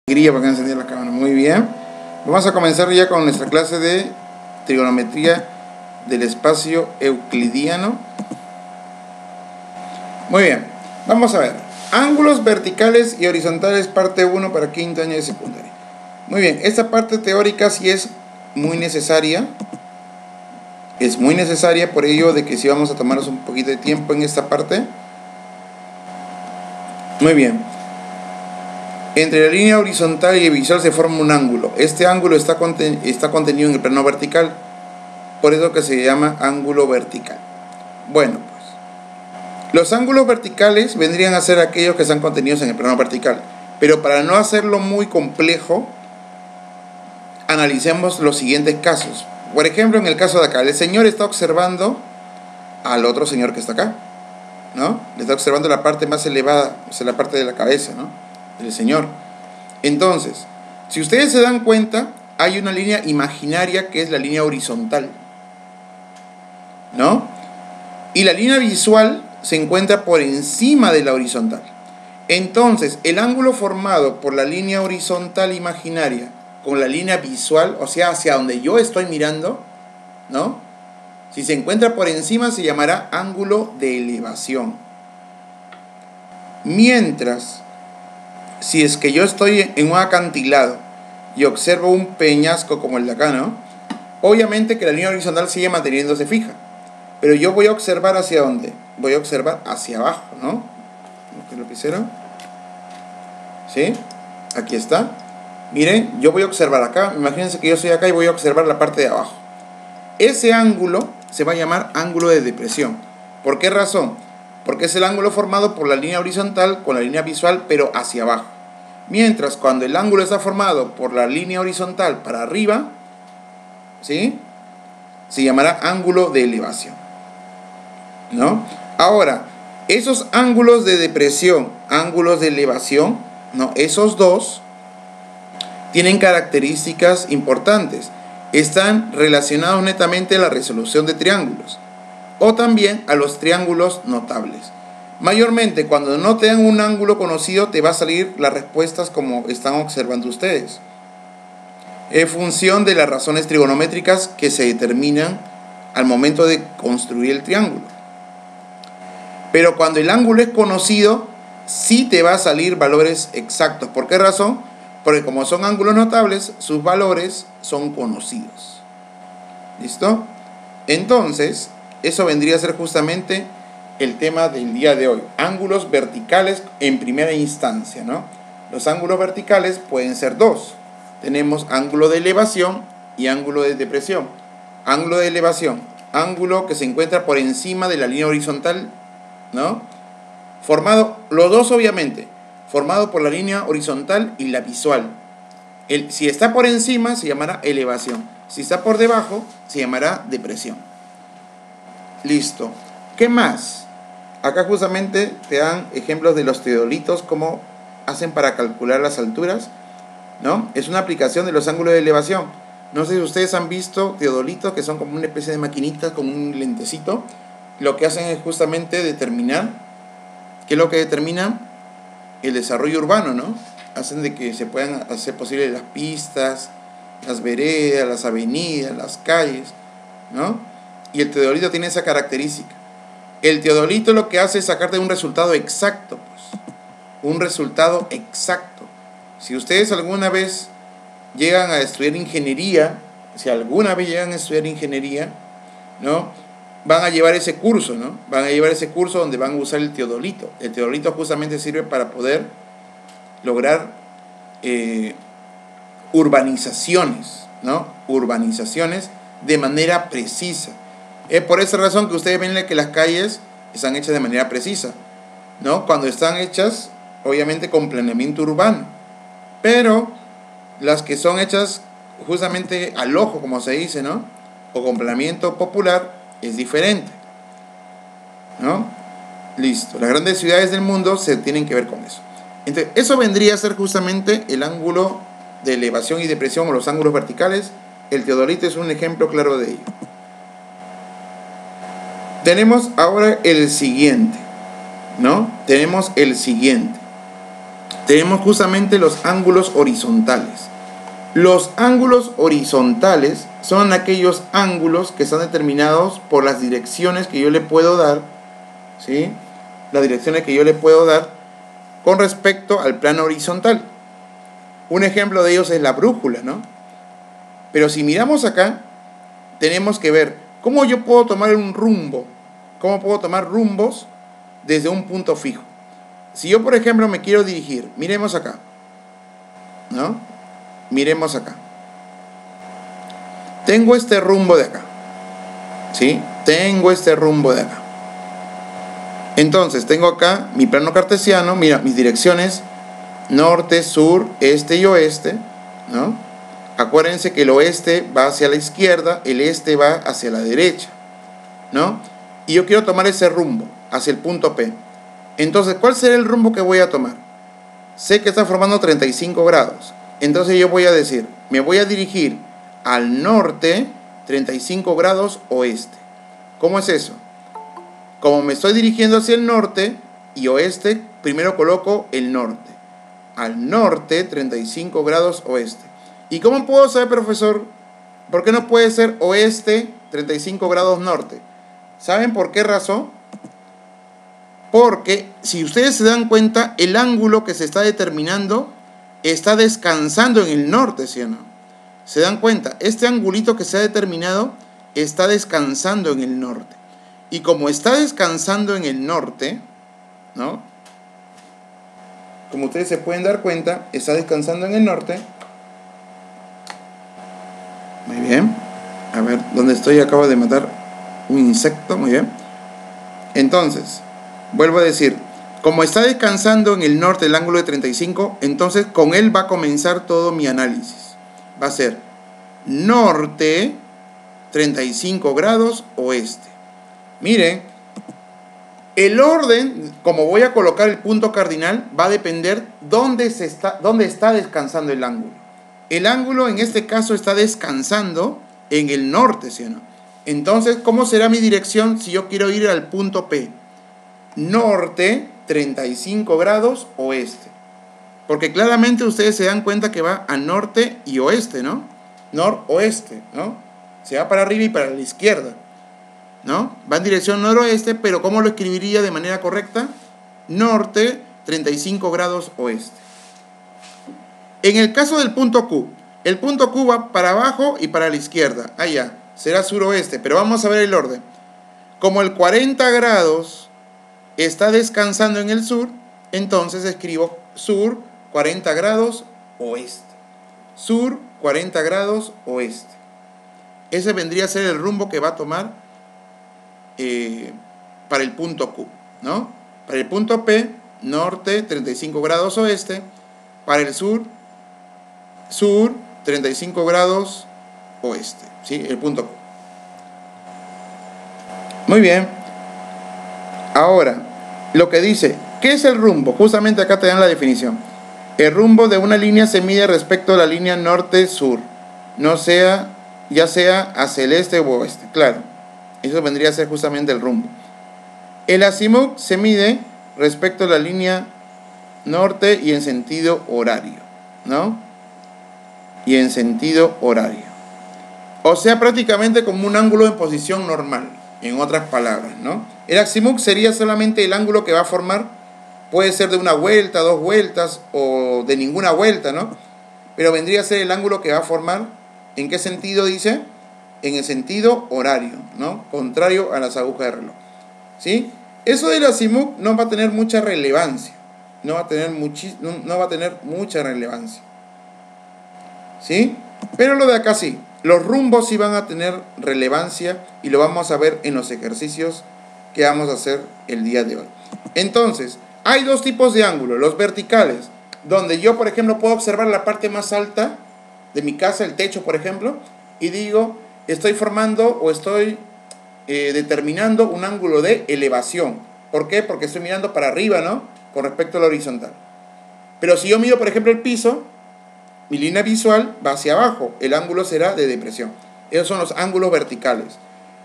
Para que encendía la cámara. Muy bien. Vamos a comenzar ya con nuestra clase de trigonometría del espacio euclidiano. Muy bien. Vamos a ver. Ángulos verticales y horizontales, parte 1 para quinto año de secundaria. Muy bien. Esta parte teórica sí es muy necesaria. Es muy necesaria, por ello de que sí vamos a tomarnos un poquito de tiempo en esta parte. Muy bien. Entre la línea horizontal y el visual se forma un ángulo. Este ángulo está contenido en el plano vertical, por eso que se llama ángulo vertical. Bueno, pues los ángulos verticales vendrían a ser aquellos que están contenidos en el plano vertical. Pero para no hacerlo muy complejo, analicemos los siguientes casos. Por ejemplo, en el caso de acá, el señor está observando al otro señor que está acá, ¿no? Le está observando la parte más elevada, o sea, la parte de la cabeza, ¿no?, del señor. Entonces, si ustedes se dan cuenta, hay una línea imaginaria que es la línea horizontal, ¿no? Y la línea visual se encuentra por encima de la horizontal. Entonces, el ángulo formado por la línea horizontal imaginaria con la línea visual, o sea, hacia donde yo estoy mirando, ¿no?, si se encuentra por encima se llamará ángulo de elevación. Mientras, si es que yo estoy en un acantilado y observo un peñasco como el de acá, ¿no?, obviamente que la línea horizontal sigue manteniéndose fija, pero yo voy a observar hacia dónde, voy a observar hacia abajo, ¿no? ¿El lapicero? ¿Sí? Aquí está. Miren, yo voy a observar acá, imagínense que yo estoy acá y voy a observar la parte de abajo. Ese ángulo se va a llamar ángulo de depresión. ¿Por qué razón? Porque es el ángulo formado por la línea horizontal con la línea visual, pero hacia abajo. Mientras cuando el ángulo está formado por la línea horizontal para arriba, ¿sí?, se llamará ángulo de elevación, ¿no? Ahora, esos ángulos de depresión, ángulos de elevación, ¿no?, esos dos tienen características importantes. Están relacionados netamente a la resolución de triángulos o también a los triángulos notables. Mayormente cuando no te dan un ángulo conocido te va a salir las respuestas como están observando ustedes, en función de las razones trigonométricas que se determinan al momento de construir el triángulo. Pero cuando el ángulo es conocido sí te va a salir valores exactos. ¿Por qué razón? Porque como son ángulos notables, sus valores son conocidos. ¿Listo? Entonces, eso vendría a ser justamente el tema del día de hoy. Ángulos verticales en primera instancia, ¿no? Los ángulos verticales pueden ser dos. Tenemos ángulo de elevación y ángulo de depresión. Ángulo de elevación, ángulo que se encuentra por encima de la línea horizontal, ¿no? Formado, los dos obviamente, formado por la línea horizontal y la visual. Si está por encima se llamará elevación. Si está por debajo se llamará depresión. Listo. ¿Qué más? Acá justamente te dan ejemplos de los teodolitos, cómo hacen para calcular las alturas, ¿no? Es una aplicación de los ángulos de elevación. No sé si ustedes han visto teodolitos que son como una especie de maquinitas con un lentecito. Lo que hacen es justamente determinar, ¿qué es lo que determina? El desarrollo urbano, ¿no? Hacen de que se puedan hacer posibles las pistas, las veredas, las avenidas, las calles, ¿no? Y el teodolito tiene esa característica. El teodolito lo que hace es sacarte un resultado exacto, pues. Un resultado exacto. Si ustedes alguna vez llegan a estudiar ingeniería, ¿no?, van a llevar ese curso, ¿no? Van a llevar ese curso donde van a usar el teodolito. El teodolito justamente sirve para poder lograr urbanizaciones, ¿no? Urbanizaciones de manera precisa. Es por esa razón que ustedes ven que las calles están hechas de manera precisa, ¿no? Cuando están hechas, obviamente, con planeamiento urbano. Pero las que son hechas justamente al ojo, como se dice, ¿no?, o con planeamiento popular, es diferente, ¿no? Listo. Las grandes ciudades del mundo se tienen que ver con eso. Entonces, eso vendría a ser justamente el ángulo de elevación y depresión o los ángulos verticales. El teodolito es un ejemplo claro de ello. Tenemos ahora el siguiente, ¿no? Tenemos el siguiente. tenemos justamente los ángulos horizontales. Los ángulos horizontales son aquellos ángulos que están determinados por las direcciones que yo le puedo dar, ¿sí? Las direcciones que yo le puedo dar con respecto al plano horizontal. Un ejemplo de ellos es la brújula, ¿no? Pero si miramos acá, tenemos que ver cómo yo puedo tomar un rumbo, cómo puedo tomar rumbos desde un punto fijo. Si yo, por ejemplo, me quiero dirigir, miremos acá, ¿no? Miremos acá. Tengo este rumbo de acá, ¿sí? Tengo este rumbo de acá. Entonces, tengo acá mi plano cartesiano, mira, mis direcciones norte, sur, este y oeste, ¿no? Acuérdense que el oeste va hacia la izquierda, el este va hacia la derecha, ¿no? Y yo quiero tomar ese rumbo hacia el punto P. Entonces, ¿cuál será el rumbo que voy a tomar? Sé que está formando 35 grados. Entonces yo voy a decir, me voy a dirigir al norte 35 grados oeste. ¿Cómo es eso? Como me estoy dirigiendo hacia el norte y oeste, primero coloco el norte. Al norte 35 grados oeste. ¿Y cómo puedo saber, profesor? ¿Por qué no puede ser oeste 35 grados norte? ¿Saben por qué razón? Porque si ustedes se dan cuenta, el ángulo que se está determinando está descansando en el norte, ¿sí o no? ¿Se dan cuenta? Este angulito que se ha determinado está descansando en el norte. Y como está descansando en el norte, ¿no? Como ustedes se pueden dar cuenta, está descansando en el norte. Muy bien. A ver, ¿dónde estoy? Acabo de matar un insecto. Muy bien. Entonces, vuelvo a decir, como está descansando en el norte el ángulo de 35, entonces con él va a comenzar todo mi análisis. Va a ser norte 35 grados oeste. Miren, el orden, como voy a colocar el punto cardinal, va a depender dónde está descansando el ángulo. El ángulo en este caso está descansando en el norte, ¿sí o no? Entonces, ¿cómo será mi dirección si yo quiero ir al punto P? Norte 35 grados oeste. Porque claramente ustedes se dan cuenta que va a norte y oeste, ¿no? Noroeste, ¿no? Se va para arriba y para la izquierda, ¿no? Va en dirección noroeste, pero ¿cómo lo escribiría de manera correcta? Norte 35 grados oeste. En el caso del punto Q, el punto Q va para abajo y para la izquierda. Allá, será suroeste, pero vamos a ver el orden. Como el 40 grados está descansando en el sur, entonces escribo sur 40 grados oeste. Sur 40 grados oeste. Ese vendría a ser el rumbo que va a tomar para el punto Q, ¿no? Para el punto P, norte 35 grados oeste. Para el sur 35 grados oeste, ¿sí? El punto Q. Muy bien. Ahora, lo que dice, ¿qué es el rumbo? Justamente acá te dan la definición. El rumbo de una línea se mide respecto a la línea norte-sur, ya sea hacia el este o oeste. Claro, eso vendría a ser justamente el rumbo. El azimut se mide respecto a la línea norte y en sentido horario, ¿no? Y en sentido horario. O sea, prácticamente como un ángulo en posición normal, en otras palabras, ¿no? El azimut sería solamente el ángulo que va a formar, puede ser de una vuelta, 2 vueltas o de ninguna vuelta, ¿no? Pero vendría a ser el ángulo que va a formar, ¿en qué sentido dice? En el sentido horario, ¿no? Contrario a las agujas de reloj, ¿sí? Eso del azimut no va a tener mucha relevancia, no va a tener mucha relevancia, ¿sí? Pero lo de acá sí, los rumbos sí van a tener relevancia y lo vamos a ver en los ejercicios que vamos a hacer el día de hoy. Entonces, hay dos tipos de ángulos, los verticales, donde yo, por ejemplo, puedo observar la parte más alta de mi casa, el techo, por ejemplo, y digo, estoy formando o estoy determinando un ángulo de elevación. ¿Por qué? Porque estoy mirando para arriba, ¿no? Con respecto a la horizontal. Pero si yo mido, por ejemplo, el piso, mi línea visual va hacia abajo, el ángulo será de depresión. Esos son los ángulos verticales.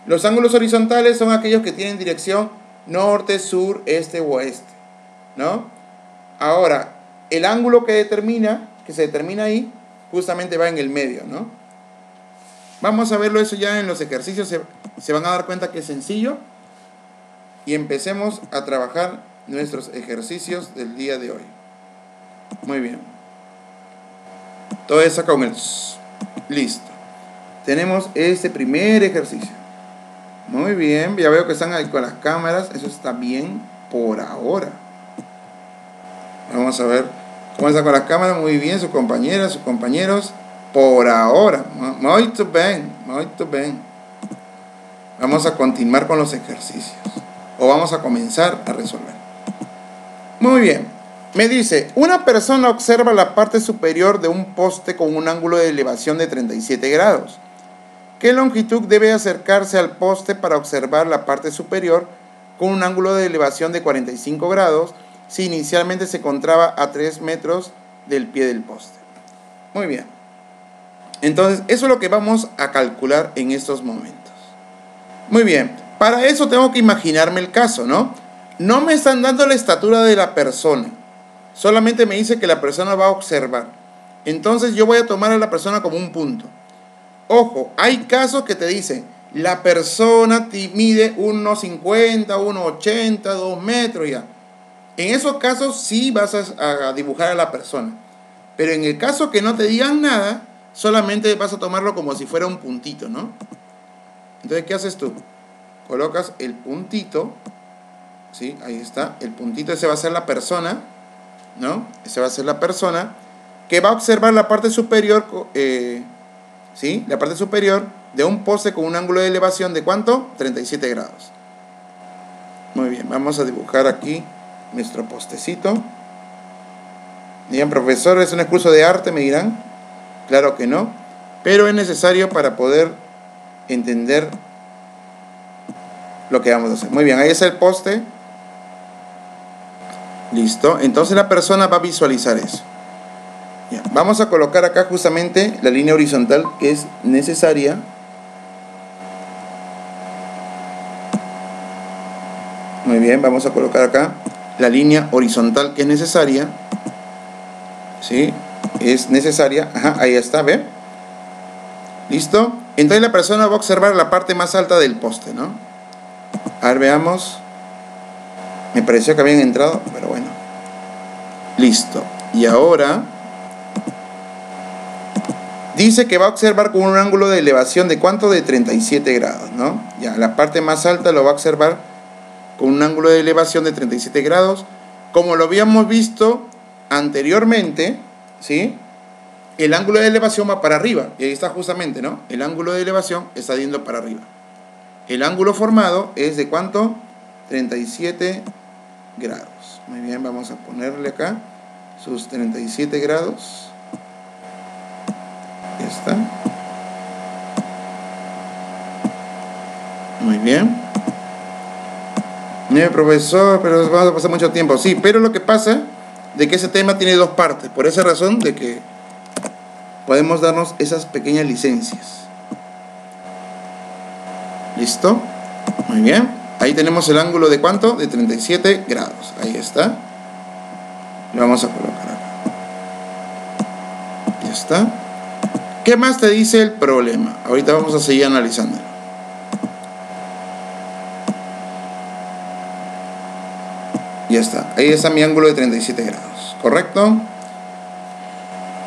Los ángulos horizontales son aquellos que tienen dirección norte, sur, este o oeste, ¿no? Ahora, el ángulo que se determina ahí, justamente va en el medio, ¿no? Vamos a verlo eso ya en los ejercicios, se van a dar cuenta que es sencillo. Y empecemos a trabajar nuestros ejercicios del día de hoy. Muy bien. Todo eso con el... Listo. Tenemos este primer ejercicio. Muy bien, ya veo que están ahí con las cámaras, eso está bien por ahora. Vamos a ver cómo está con las cámaras, muy bien, sus compañeras, sus compañeros, por ahora. Muito bien, muito bien. Vamos a continuar con los ejercicios, o vamos a comenzar a resolver. Muy bien, me dice, una persona observa la parte superior de un poste con un ángulo de elevación de 37 grados. ¿Qué longitud debe acercarse al poste para observar la parte superior con un ángulo de elevación de 45 grados si inicialmente se encontraba a 3 metros del pie del poste? Muy bien. Entonces, eso es lo que vamos a calcular en estos momentos. Muy bien. Para eso tengo que imaginarme el caso, ¿no? No me están dando la estatura de la persona. Solamente me dice que la persona va a observar. Entonces, yo voy a tomar a la persona como un punto. Ojo, hay casos que te dicen, la persona mide 1,50, 1,80, 2 metros ya. En esos casos sí vas a dibujar a la persona. Pero en el caso que no te digan nada, solamente vas a tomarlo como si fuera un puntito, ¿no? Entonces, ¿qué haces tú? Colocas el puntito, ¿sí? Ahí está, el puntito, ese va a ser la persona, ¿no? Ese va a ser la persona que va a observar la parte superior, ¿sí? La parte superior de un poste con un ángulo de elevación de ¿cuánto? 37 grados. Muy bien, vamos a dibujar aquí nuestro postecito. Dirán, profesor, ¿es un curso de arte? Me dirán. Claro que no, pero es necesario para poder entender lo que vamos a hacer. Muy bien, ahí está el poste. Listo, entonces la persona va a visualizar eso. Ya, vamos a colocar acá justamente la línea horizontal que es necesaria. Muy bien, vamos a colocar acá la línea horizontal que es necesaria. ¿Sí? Es necesaria. Ajá, ahí está, ¿ve? ¿Listo? Entonces la persona va a observar la parte más alta del poste, ¿no? A ver, veamos. Me pareció que habían entrado, pero bueno. Listo. Y ahora dice que va a observar con un ángulo de elevación de ¿cuánto? De 37 grados, ¿no? Ya, la parte más alta lo va a observar con un ángulo de elevación de 37 grados. Como lo habíamos visto anteriormente, ¿sí? El ángulo de elevación va para arriba. Y ahí está justamente, ¿no? El ángulo de elevación está yendo para arriba. El ángulo formado es de ¿cuánto? 37 grados. Muy bien, vamos a ponerle acá sus 37 grados. Ya está. Muy bien. Profesor, pero vamos a pasar mucho tiempo. Sí, pero lo que pasa de que ese tema tiene dos partes. Por esa razón de que podemos darnos esas pequeñas licencias. ¿Listo? Muy bien. Ahí tenemos el ángulo de ¿cuánto? De 37 grados. Ahí está. Lo vamos a colocar acá. Ya está. ¿Qué más te dice el problema? Ahorita vamos a seguir analizándolo. Ya está. Ahí está mi ángulo de 37 grados. ¿Correcto?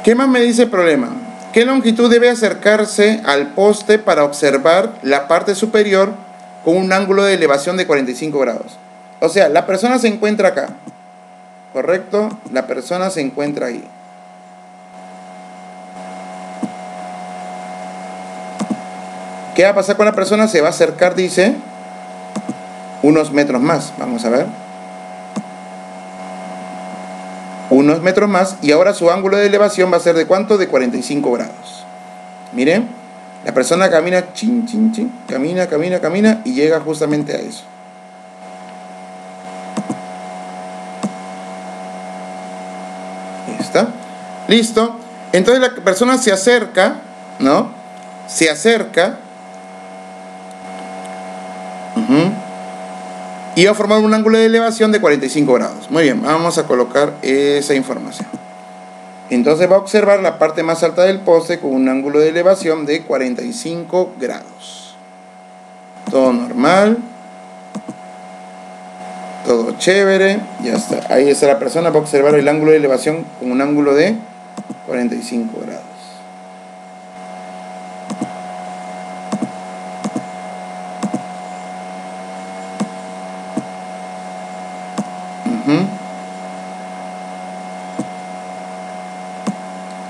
¿Qué más me dice el problema? ¿Qué longitud debe acercarse al poste para observar la parte superior con un ángulo de elevación de 45 grados? O sea, la persona se encuentra acá. ¿Correcto? La persona se encuentra ahí. ¿Qué va a pasar con la persona? Se va a acercar, dice, unos metros más. Vamos a ver. Unos metros más. Y ahora su ángulo de elevación va a ser ¿de cuánto? De 45 grados. Miren. La persona camina, chin, chin, chin. Camina, camina, camina. Y llega justamente a eso. Ahí está. Listo. Entonces la persona se acerca, ¿no? Se acerca. y va a formar un ángulo de elevación de 45 grados. Muy bien, vamos a colocar esa información. Entonces va a observar la parte más alta del poste con un ángulo de elevación de 45 grados. Todo normal. Todo chévere. Ya está. Ahí está la persona. Va a observar el ángulo de elevación con un ángulo de 45 grados.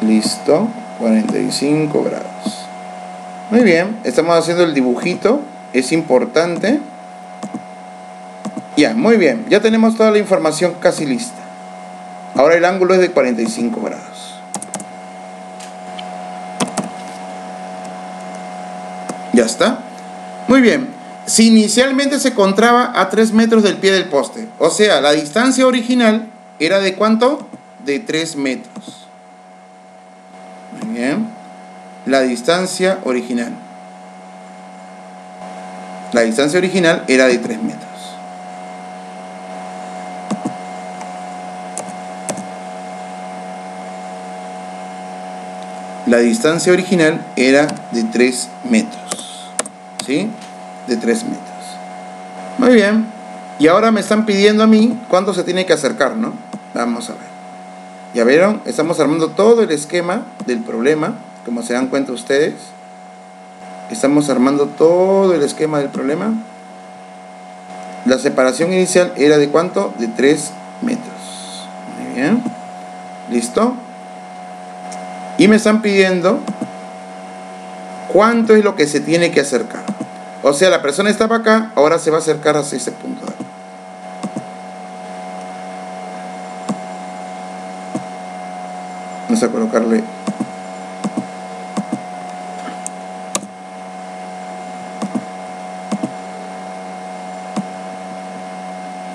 Listo, 45 grados. Muy bien, estamos haciendo el dibujito, es importante. Ya, muy bien, ya tenemos toda la información casi lista. Ahora el ángulo es de 45 grados. Ya está. Muy bien, si inicialmente se encontraba a 3 metros del pie del poste, o sea, la distancia original era de ¿cuánto? De 3 metros. Muy bien. La distancia original. La distancia original era de 3 metros. La distancia original era de 3 metros. ¿Sí? De 3 metros. Muy bien. Y ahora me están pidiendo a mí cuánto se tiene que acercar, ¿no? Vamos a ver. Ya vieron, estamos armando todo el esquema del problema, como se dan cuenta ustedes. Estamos armando todo el esquema del problema. La separación inicial era de ¿cuánto? De 3 metros. Muy bien. ¿Listo? Y me están pidiendo cuánto es lo que se tiene que acercar. O sea, la persona estaba acá, ahora se va a acercar hacia ese punto. Vamos a colocarle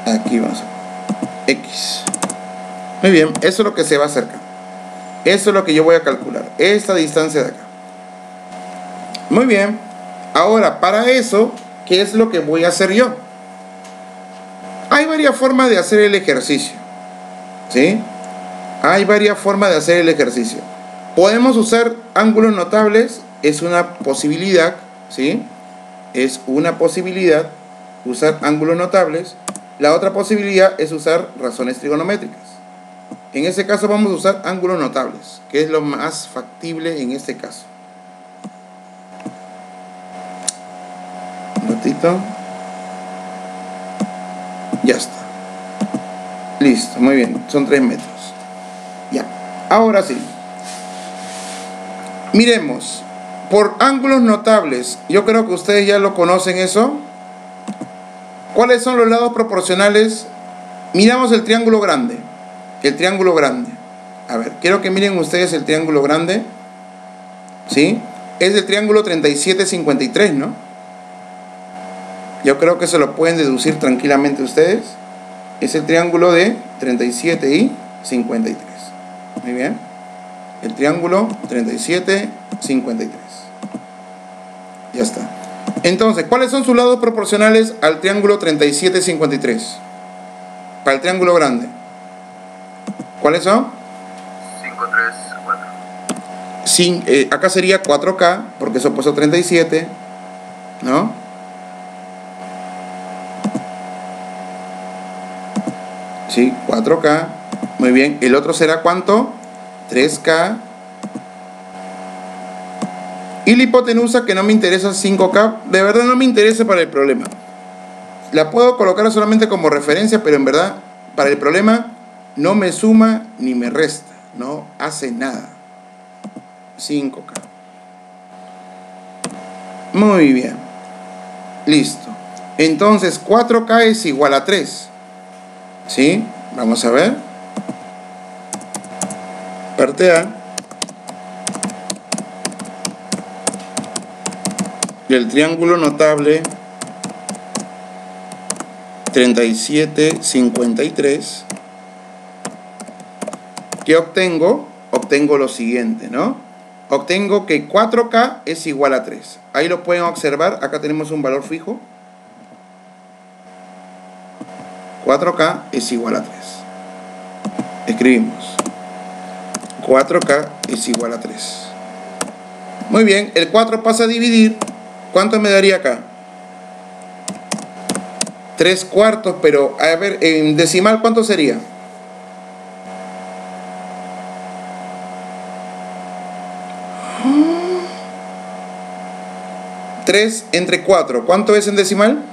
aquí, vamos a X. Muy bien, eso es lo que se va a acercar. Eso es lo que yo voy a calcular, esta distancia de acá. Muy bien. Ahora, para eso, ¿qué es lo que voy a hacer yo? Hay varias formas de hacer el ejercicio, ¿sí? Hay varias formas de hacer el ejercicio. Podemos usar ángulos notables, es una posibilidad, ¿sí? Es una posibilidad usar ángulos notables. La otra posibilidad es usar razones trigonométricas. En este caso vamos a usar ángulos notables, que es lo más factible en este caso. Un ratito. Ya está. Listo, muy bien, son 3 metros. Ya, ahora sí. Miremos, por ángulos notables, yo creo que ustedes ya lo conocen eso. ¿Cuáles son los lados proporcionales? Miramos el triángulo grande. El triángulo grande. A ver, quiero que miren ustedes el triángulo grande. ¿Sí? Es el triángulo 37-53, ¿no? Yo creo que se lo pueden deducir tranquilamente ustedes. Es el triángulo de 37 y 53. Muy bien. El triángulo 37-53. Ya está. Entonces, ¿cuáles son sus lados proporcionales al triángulo 37-53? Para el triángulo grande. ¿Cuáles son? 5, 3, 4. Acá sería 4K, porque es opuesto a 37, ¿no? Sí, 4K. Muy bien. ¿El otro será cuánto? 3K. Y la hipotenusa, que no me interesa, 5K. De verdad no me interesa para el problema. La puedo colocar solamente como referencia, pero en verdad, para el problema, no me suma ni me resta. No hace nada. 5K. Muy bien. Listo. Entonces, 4K es igual a 3. ¿Sí? Vamos a ver. Parte A. Del triángulo notable 37-53. ¿Qué obtengo? Obtengo lo siguiente, ¿no? Obtengo que 4K es igual a 3. Ahí lo pueden observar. Acá tenemos un valor fijo. 4K es igual a 3. Escribimos 4K es igual a 3. Muy bien, el 4 pasa a dividir. ¿Cuánto me daría acá? 3 cuartos, pero a ver, en decimal, ¿cuánto sería? 3 entre 4, ¿cuánto es en decimal?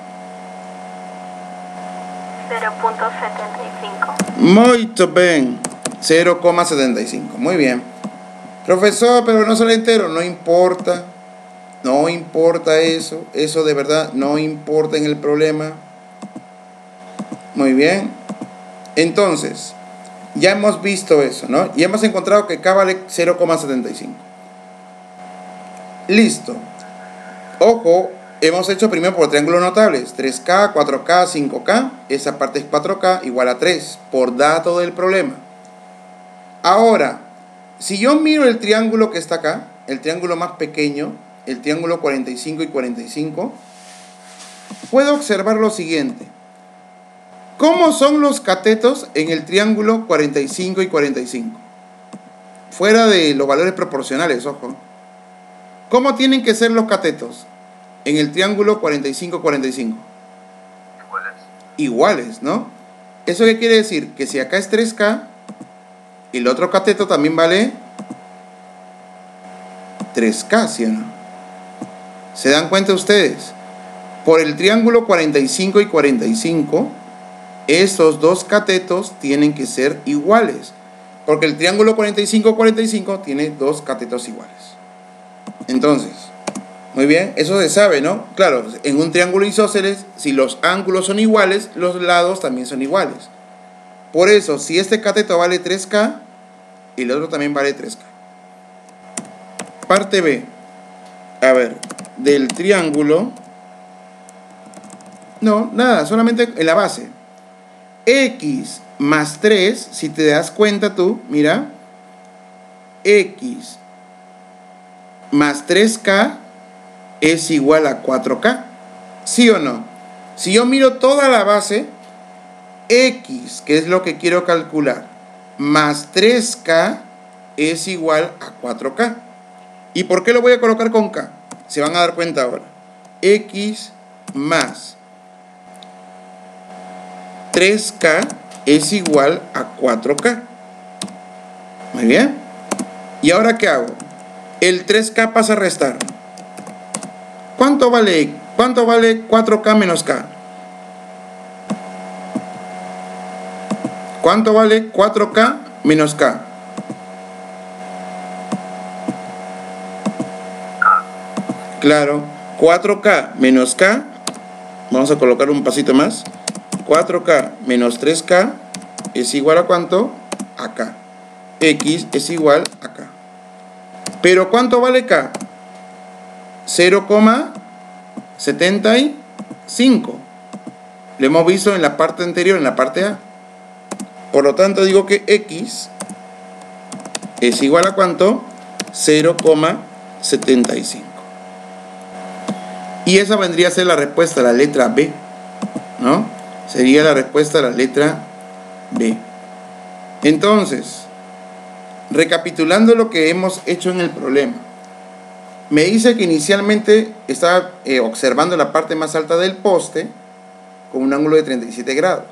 0.75. Muy bien, 0,75. Muy bien. Profesor, pero no sale entero. No importa. No importa eso. Eso de verdad no importa en el problema. Muy bien. Entonces, ya hemos visto eso, ¿no? Y hemos encontrado que K vale 0,75. Listo. Ojo, hemos hecho primero por triángulos notables. 3K, 4K, 5K. Esa parte es 4K igual a 3. Por dato del problema. Ahora, si yo miro el triángulo que está acá, el triángulo más pequeño, el triángulo 45 y 45, puedo observar lo siguiente. ¿Cómo son los catetos en el triángulo 45 y 45? Fuera de los valores proporcionales, ojo. ¿Cómo tienen que ser los catetos en el triángulo 45-45? Iguales, ¿no? ¿Eso qué quiere decir? Que si acá es 3K, el otro cateto también vale 3K, ¿sí o no? ¿Se dan cuenta ustedes? Por el triángulo 45 y 45, esos dos catetos tienen que ser iguales. Porque el triángulo 45-45 tiene dos catetos iguales. Entonces, muy bien, eso se sabe, ¿no? Claro, en un triángulo isósceles, si los ángulos son iguales, los lados también son iguales. Por eso, si este cateto vale 3K, el otro también vale 3K. Parte B. A ver, del triángulo. No, nada, solamente en la base. X más 3, si te das cuenta tú, mira. X más 3K es igual a 4K. ¿Sí o no? Si yo miro toda la base, X, que es lo que quiero calcular, más 3K es igual a 4K. ¿Y por qué lo voy a colocar con K? Se van a dar cuenta ahora. X más 3K es igual a 4K. Muy bien. ¿Y ahora qué hago? El 3K pasa a restar. ¿Cuánto vale 4K menos K? ¿Cuánto vale 4K menos K? Claro, 4K menos K. Vamos a colocar un pasito más. 4K menos 3K es igual a ¿cuánto? A K. X es igual a K. ¿Pero cuánto vale K? 0,75. Lo hemos visto en la parte anterior, en la parte A. Por lo tanto, digo que X es igual a ¿cuánto? 0,75. Y esa vendría a ser la respuesta a la letra B, ¿no? Sería la respuesta a la letra B. Entonces, recapitulando lo que hemos hecho en el problema, me dice que inicialmente estaba observando la parte más alta del poste con un ángulo de 37 grados.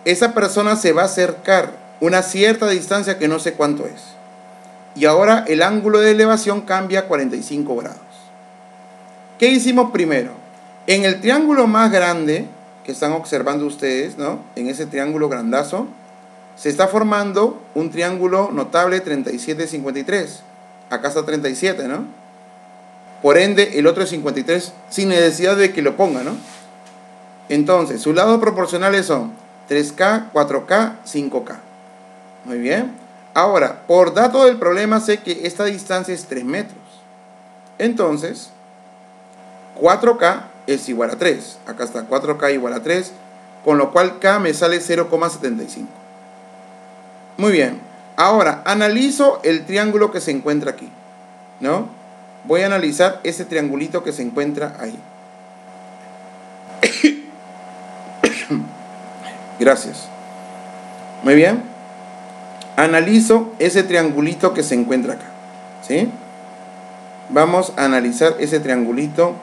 Esa persona se va a acercar una cierta distancia que no sé cuánto es. Y ahora el ángulo de elevación cambia a 45 grados. ¿Qué hicimos primero? En el triángulo más grande que están observando ustedes, ¿no? En ese triángulo grandazo, se está formando un triángulo notable 37-53. Acá está 37, ¿no? Por ende, el otro es 53, sin necesidad de que lo ponga, ¿no? Entonces, sus lados proporcionales son 3K, 4K, 5K. Muy bien. Ahora, por dato del problema, sé que esta distancia es 3 metros. Entonces, 4K es igual a 3. Acá está 4K igual a 3, con lo cual K me sale 0,75. Muy bien. Ahora, analizo el triángulo que se encuentra aquí, ¿no? Voy a analizar ese triangulito que se encuentra ahí. Gracias. Muy bien. Analizo ese triangulito que se encuentra acá. ¿Sí? Vamos a analizar ese triangulito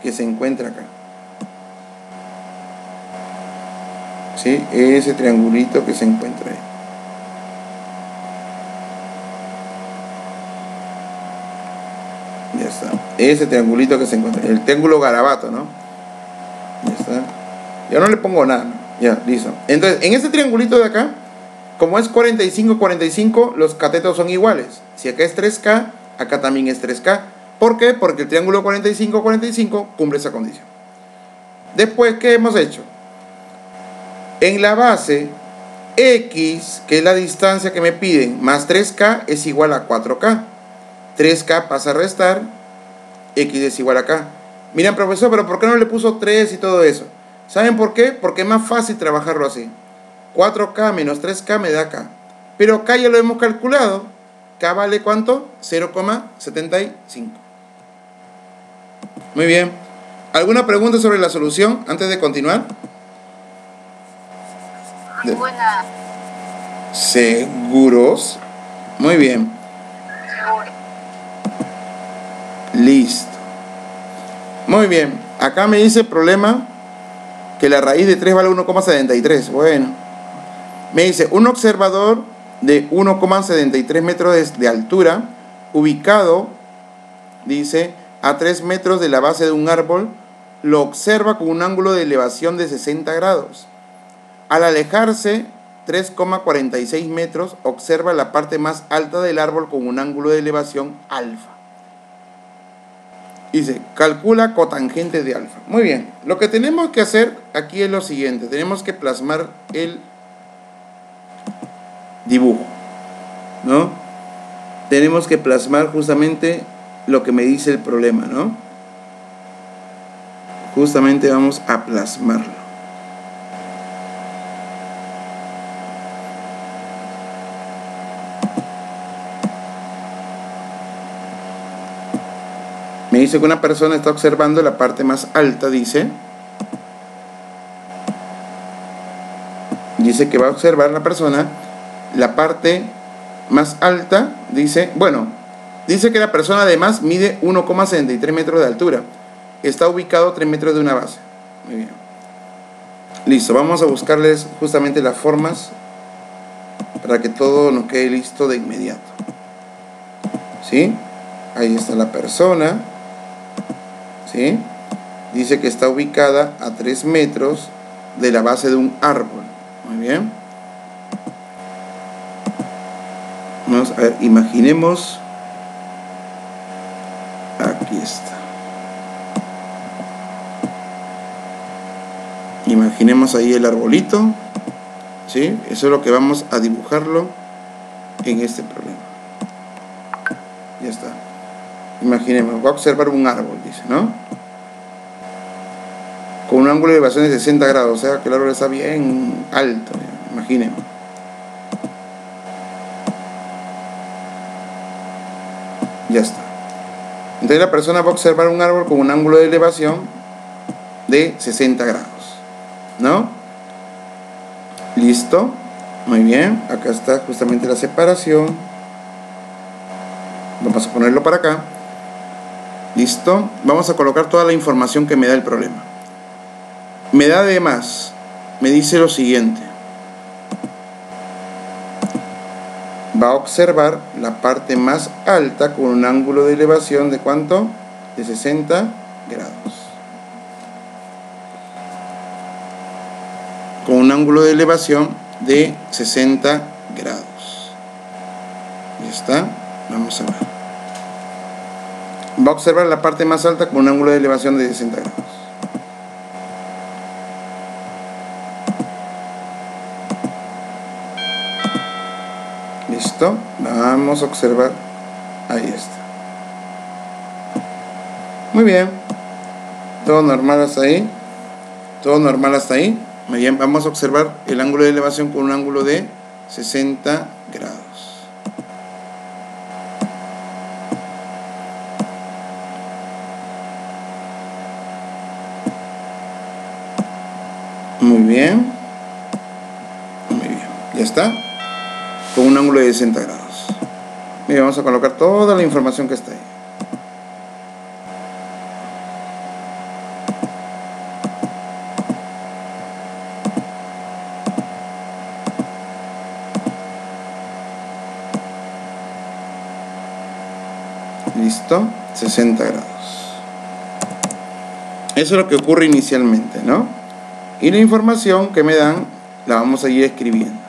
que se encuentra acá. ¿Sí? Ese triangulito que se encuentra ahí. Ya está. Ese triangulito que se encuentra. El triángulo garabato, ¿no? Ya está. Yo no le pongo nada, ¿no? Ya, listo. Entonces, en este triangulito de acá, como es 45, 45, los catetos son iguales. Si acá es 3K, acá también es 3K. ¿Por qué? Porque el triángulo 45, 45 cumple esa condición. Después, ¿qué hemos hecho? En la base, X, que es la distancia que me piden, más 3K es igual a 4K. 3K pasa a restar, X es igual a acá. Miren, profesor, pero ¿por qué no le puso 3 y todo eso? ¿Saben por qué? Porque es más fácil trabajarlo así. 4K menos 3K me da K. Pero acá ya lo hemos calculado. K vale ¿cuánto? 0,75. Muy bien. ¿Alguna pregunta sobre la solución antes de continuar? Muy buena. ¿Seguros? Muy bien. Seguro. Listo. Muy bien. Acá me dice el problema que la raíz de 3 vale 1,73. Bueno. Me dice un observador de 1,73 metros de altura, ubicado, dice, a 3 metros de la base de un árbol, lo observa con un ángulo de elevación de 60 grados. Al alejarse 3,46 metros, observa la parte más alta del árbol con un ángulo de elevación alfa. Dice, calcula cotangente de alfa. Muy bien, lo que tenemos que hacer aquí es lo siguiente. Tenemos que plasmar el dibujo, ¿no? Tenemos que plasmar justamente lo que me dice el problema, ¿no? Justamente vamos a plasmarlo. Me dice que una persona está observando la parte más alta, dice que va a observar la persona la parte más alta, dice, bueno, dice que la persona además mide 1,73 metros de altura. Está ubicado a 3 metros de una base. Muy bien. Listo, vamos a buscarles justamente las formas para que todo nos quede listo de inmediato. ¿Sí? Ahí está la persona. ¿Sí? Dice que está ubicada a 3 metros de la base de un árbol. Muy bien. Vamos a ver, imaginemos. Aquí está. Imaginemos ahí el arbolito. ¿Sí? Eso es lo que vamos a dibujarlo en este problema. Ya está. Imaginemos, voy a observar un árbol, dice, ¿no? Con un ángulo de elevación de 60 grados, o sea que el árbol está bien alto, imaginemos. Ya está. Entonces la persona va a observar un árbol con un ángulo de elevación de 60 grados, ¿no? Listo. Muy bien. Acá está justamente la separación. Vamos a ponerlo para acá. Listo. Vamos a colocar toda la información que me da el problema. Me da además, me dice lo siguiente. Va a observar la parte más alta con un ángulo de elevación de ¿cuánto? De 60 grados. Con un ángulo de elevación de 60 grados. Ya está. Vamos a ver. Va a observar la parte más alta con un ángulo de elevación de 60 grados. Listo. Vamos a observar. Ahí está. Muy bien. Todo normal hasta ahí. Todo normal hasta ahí. Muy bien. Vamos a observar el ángulo de elevación con un ángulo de 60 grados. Muy bien. Ya está. Con un ángulo de 60 grados. Mira, vamos a colocar toda la información que está ahí. Listo, 60 grados. Eso es lo que ocurre inicialmente, ¿no? Y la información que me dan la vamos a ir escribiendo.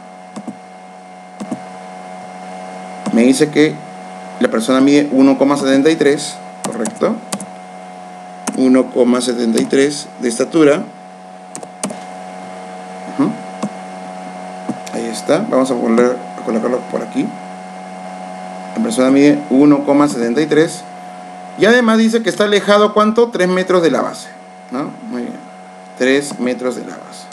Me dice que la persona mide 1,73, correcto. 1,73 de estatura. Ahí está. Vamos a volver a colocarlo por aquí. La persona mide 1,73 y además dice que está alejado, ¿cuánto? 3 metros de la base, ¿no? Muy bien, 3 metros de la base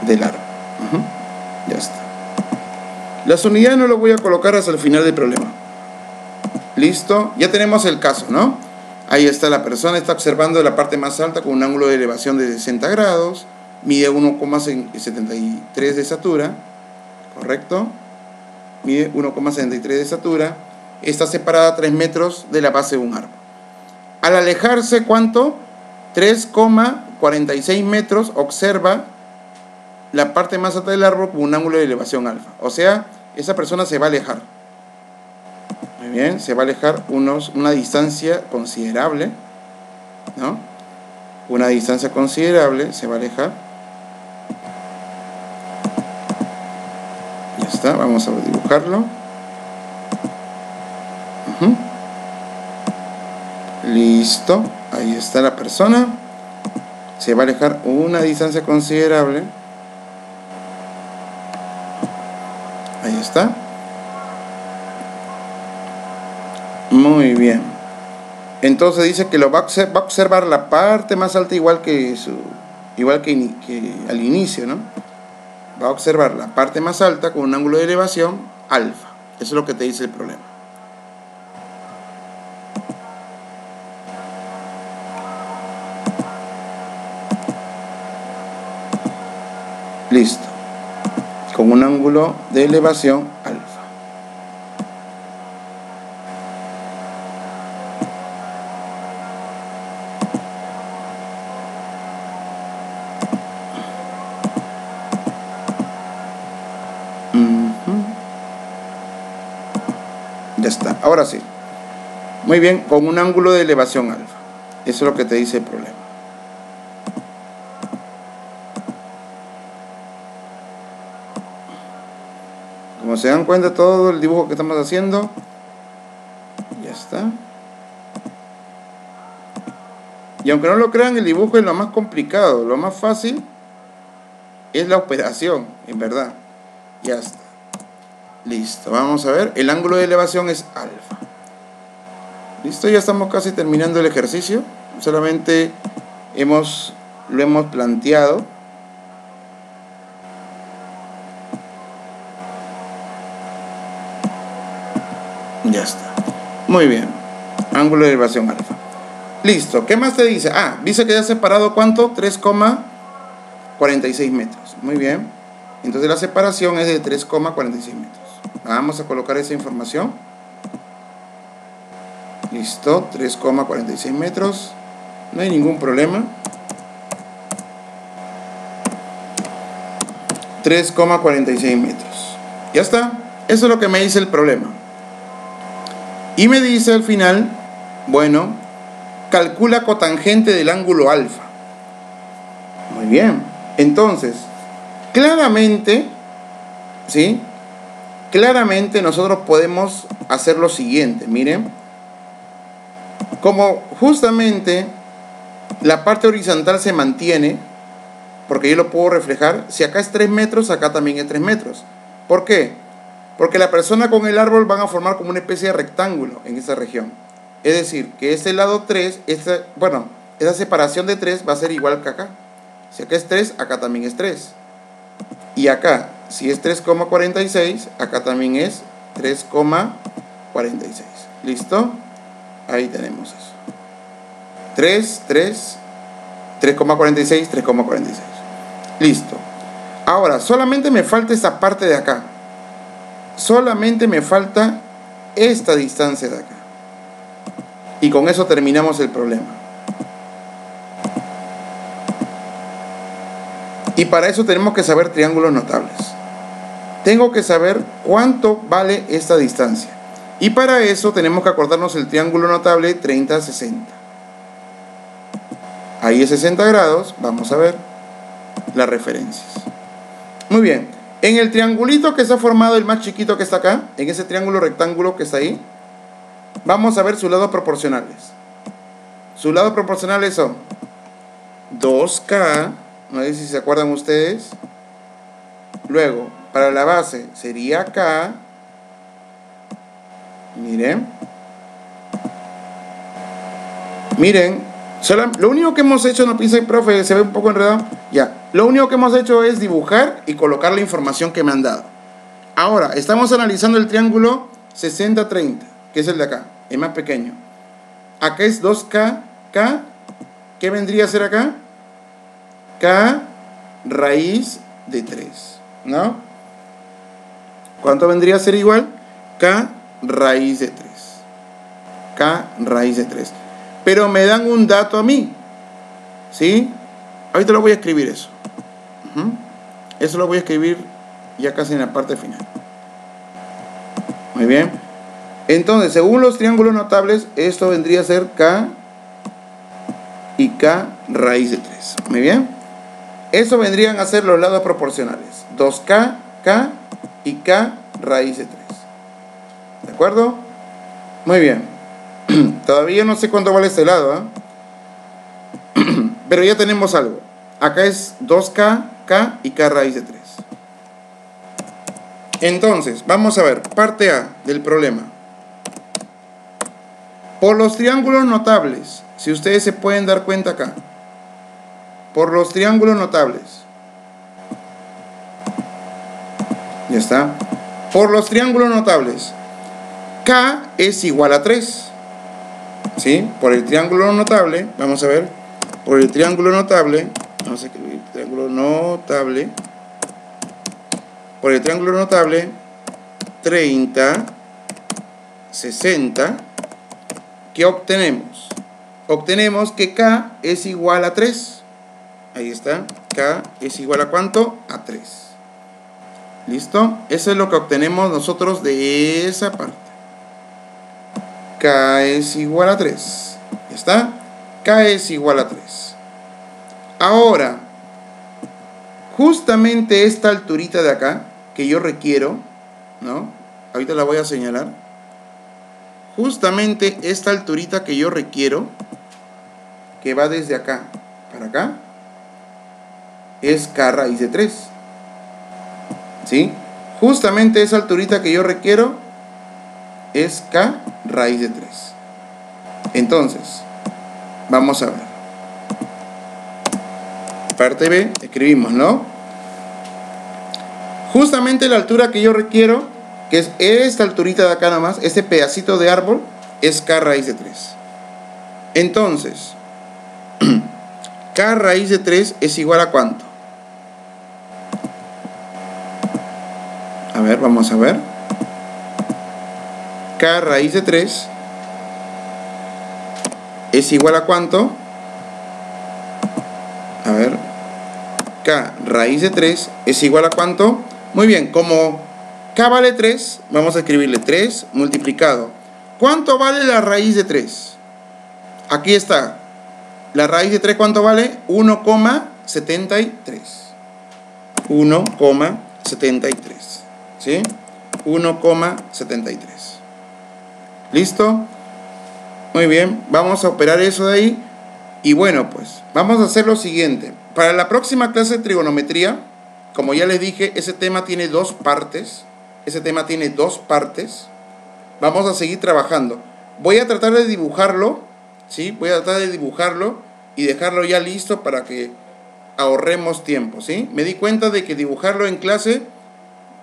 del árbol. Ya está. Las unidades no lo voy a colocar hasta el final del problema. Listo, ya tenemos el caso, ¿no? Ahí está, la persona está observando la parte más alta con un ángulo de elevación de 60 grados, mide 1,73 de estatura, correcto, mide 1,73 de estatura, está separada a 3 metros de la base de un árbol. Al alejarse, ¿cuánto? 3,46 metros, observa la parte más alta del árbol con un ángulo de elevación alfa. O sea, esa persona se va a alejar. Muy bien, se va a alejar una distancia considerable, ¿no? Una distancia considerable, se va a alejar. Ya está, vamos a dibujarlo. Listo, ahí está la persona. Se va a alejar una distancia considerable. Ahí está. Muy bien. Entonces dice que lo va a observar la parte más alta igual que al inicio, ¿no? Va a observar la parte más alta con un ángulo de elevación alfa. Eso es lo que te dice el problema. Listo. Con un ángulo de elevación alfa. Ya está, ahora sí. Muy bien, con un ángulo de elevación alfa. Eso es lo que te dice el problema. Como se dan cuenta, todo el dibujo que estamos haciendo, ya está. Y aunque no lo crean, el dibujo es lo más complicado. Lo más fácil es la operación, en verdad. Ya está. Listo, vamos a ver. El ángulo de elevación es alfa. Listo, ya estamos casi terminando el ejercicio. Solamente lo hemos planteado. Ya está. Muy bien. Ángulo de elevación alfa. Listo. ¿Qué más te dice? Ah, dice que ya ha separado ¿cuánto? 3,46 metros. Muy bien. Entonces la separación es de 3,46 metros. Vamos a colocar esa información. Listo. 3,46 metros. No hay ningún problema. 3,46 metros. Ya está. Eso es lo que me dice el problema. Y me dice al final, bueno, calcula cotangente del ángulo alfa. Muy bien. Entonces, claramente, ¿sí? Claramente nosotros podemos hacer lo siguiente. Miren, como justamente la parte horizontal se mantiene, porque yo lo puedo reflejar, si acá es 3 metros, acá también es 3 metros. ¿Por qué? Porque la persona con el árbol van a formar como una especie de rectángulo en esa región. Es decir, que este lado 3, esa separación de 3 va a ser igual que acá. Si acá es 3, acá también es 3. Y acá, si es 3,46, acá también es 3,46. ¿Listo? Ahí tenemos eso. 3,46, 3,46. Listo. Ahora, solamente me falta esta parte de acá. Solamente me falta esta distancia de acá. Y con eso terminamos el problema. Y para eso tenemos que saber triángulos notables. Tengo que saber cuánto vale esta distancia. Y para eso tenemos que acordarnos el triángulo notable 30-60. Ahí es 60 grados. Vamos a ver las referencias. Muy bien. En el triangulito que se ha formado, el más chiquito que está acá, en ese triángulo rectángulo que está ahí, vamos a ver sus lados proporcionales. Sus lados proporcionales son 2K, no sé si se acuerdan ustedes. Luego, para la base sería K. Miren. Miren. Lo único que hemos hecho, no piensen, profe, se ve un poco enredado. Ya. Lo único que hemos hecho es dibujar y colocar la información que me han dado. Ahora, estamos analizando el triángulo 60-30, que es el de acá, el más pequeño. Acá es 2K, K. ¿Qué vendría a ser acá? K raíz de 3, ¿no? ¿Cuánto vendría a ser igual? K raíz de 3. K raíz de 3. Pero me dan un dato a mí, ¿sí? Ahorita lo voy a escribir eso. Eso lo voy a escribir ya casi en la parte final. Muy bien. Entonces, según los triángulos notables, esto vendría a ser K y K raíz de 3. Muy bien. Eso vendrían a ser los lados proporcionales. 2K, K y K raíz de 3. ¿De acuerdo? Muy bien. Todavía no sé cuánto vale este lado, ¿eh? Pero ya tenemos algo. Acá es 2K, K y K raíz de 3. Entonces, vamos a ver. Parte A del problema. Por los triángulos notables, si ustedes se pueden dar cuenta acá. Por los triángulos notables. Ya está. Por los triángulos notables. K es igual a 3. ¿Sí? Por el triángulo notable, vamos a ver, por el triángulo notable, vamos a escribir triángulo notable, por el triángulo notable, 30, 60, ¿qué obtenemos? Obtenemos que K es igual a 3, ahí está, K es igual a ¿cuánto? A 3, ¿listo? Eso es lo que obtenemos nosotros de esa parte. K es igual a 3. ¿Ya está? K es igual a 3. Ahora, justamente esta alturita de acá, que yo requiero, ¿no? Ahorita la voy a señalar. Justamente esta alturita que yo requiero, que va desde acá para acá, es K raíz de 3. ¿Sí? Justamente esa alturita que yo requiero es K raíz de 3. Entonces, vamos a ver. Parte B, escribimos, ¿no? Justamente la altura que yo requiero, que es esta alturita de acá nomás, este pedacito de árbol, es K raíz de 3. Entonces, K raíz de 3 es igual a ¿cuánto? A ver, vamos a ver. K raíz de 3 es igual a ¿cuánto? A ver. K raíz de 3 es igual a ¿cuánto? Muy bien, como K vale 3, vamos a escribirle 3 multiplicado. ¿Cuánto vale la raíz de 3? Aquí está. La raíz de 3, ¿cuánto vale? 1,73. 1,73. ¿Sí? 1,73. ¿Listo? Muy bien, vamos a operar eso de ahí. Y bueno, pues vamos a hacer lo siguiente. Para la próxima clase de trigonometría, como ya les dije, ese tema tiene dos partes. Vamos a seguir trabajando. Voy a tratar de dibujarlo, ¿sí? Voy a tratar de dibujarlo y dejarlo ya listo para que ahorremos tiempo, ¿sí? Me di cuenta de que dibujarlo en clase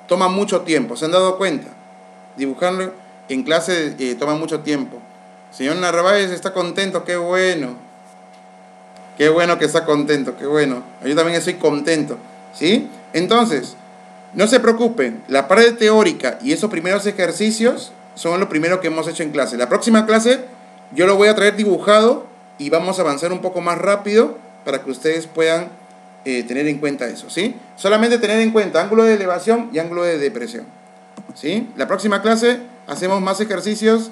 toma mucho tiempo. ¿Se han dado cuenta? Dibujarlo en clase toma mucho tiempo. Señor Narváez está contento, qué bueno. Qué bueno que está contento, qué bueno. Yo también estoy contento, ¿sí? Entonces, no se preocupen, la parte teórica y esos primeros ejercicios son los primeros que hemos hecho en clase. La próxima clase yo lo voy a traer dibujado y vamos a avanzar un poco más rápido para que ustedes puedan tener en cuenta eso, ¿sí? Solamente tener en cuenta ángulo de elevación y ángulo de depresión, ¿sí? La próxima clase hacemos más ejercicios